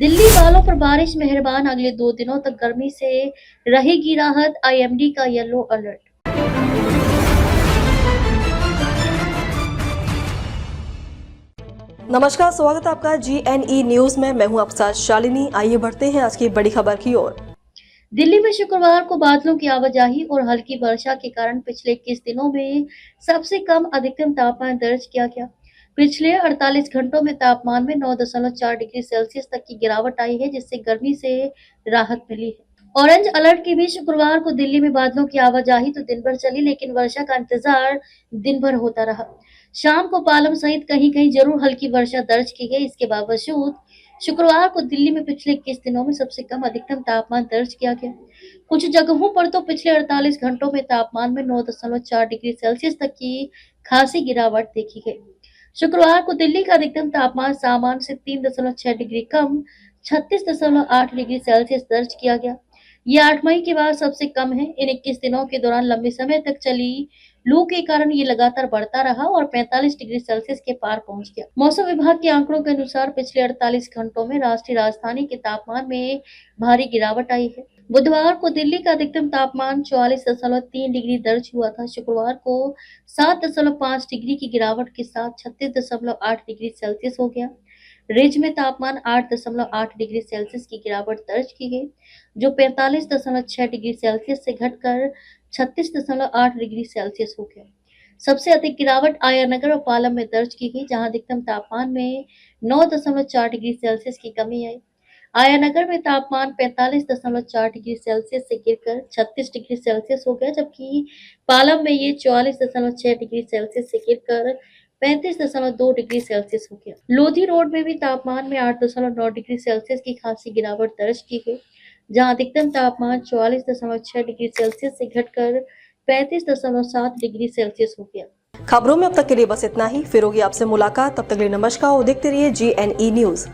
दिल्ली वालों पर बारिश मेहरबान, अगले 2 दिनों तक गर्मी से रहेगी राहत, आईएमडी का येलो अलर्ट। नमस्कार, स्वागत है आपका GNE न्यूज में। मैं हूं आपके साथ शालिनी। आइए बढ़ते हैं आज की बड़ी खबर की ओर। दिल्ली में शुक्रवार को बादलों की आवाजाही और हल्की वर्षा के कारण पिछले 21 दिनों में सबसे कम अधिकतम तापमान दर्ज किया गया। पिछले 48 घंटों में तापमान में 9.4 डिग्री सेल्सियस तक की गिरावट आई है, जिससे गर्मी से राहत मिली है। ऑरेंज अलर्ट के बीच शुक्रवार को दिल्ली में बादलों की आवाजाही तो दिन भर चली, लेकिन वर्षा का इंतजार दिन भर होता रहा। शाम को पालम सहित कहीं कहीं जरूर हल्की वर्षा दर्ज की गई। इसके बावजूद शुक्रवार को दिल्ली में पिछले 21 दिनों में सबसे कम अधिकतम तापमान दर्ज किया गया। कुछ जगहों पर तो पिछले 48 घंटों में तापमान में 9.4 डिग्री सेल्सियस तक की खासी गिरावट देखी गई। शुक्रवार को दिल्ली का अधिकतम तापमान सामान्य से 3.6 डिग्री कम 36.8 डिग्री सेल्सियस दर्ज किया गया। ये 8 मई के बाद सबसे कम है। इन 21 दिनों के दौरान लंबे समय तक चली लू के कारण ये लगातार बढ़ता रहा और 45 डिग्री सेल्सियस के पार पहुंच गया। मौसम विभाग के आंकड़ों के अनुसार पिछले 48 घंटों में राष्ट्रीय राजधानी के तापमान में भारी गिरावट आई है। बुधवार को दिल्ली का अधिकतम तापमान 44.3 डिग्री दर्ज हुआ था। शुक्रवार को 7.5 डिग्री की गिरावट के साथ 36.8 डिग्री सेल्सियस हो गया। रिज में तापमान 8.8 डिग्री सेल्सियस की गिरावट दर्ज की गई, जो 45.6 डिग्री सेल्सियस से घटकर 36.8 डिग्री सेल्सियस हो गया। सबसे अधिक गिरावट आया नगर और पालम में दर्ज की गई, जहां अधिकतम तापमान में 9.4 डिग्री सेल्सियस की कमी आई। आया नगर में तापमान 45.4 डिग्री सेल्सियस से गिरकर 36 डिग्री सेल्सियस हो गया, जबकि पालम में ये 44.6 डिग्री सेल्सियस से गिरकर 35.2 डिग्री सेल्सियस हो गया। लोधी रोड में भी तापमान में 8.9 डिग्री सेल्सियस की खासी गिरावट दर्ज की गई, जहां अधिकतम तापमान 44.6 डिग्री सेल्सियस से घटकर 35.7 डिग्री सेल्सियस हो गया। खबरों में अब तक के लिए बस इतना ही। फिर होगी आपसे मुलाकात, तब तक के लिए नमस्कार और देखते रहिए GNE न्यूज।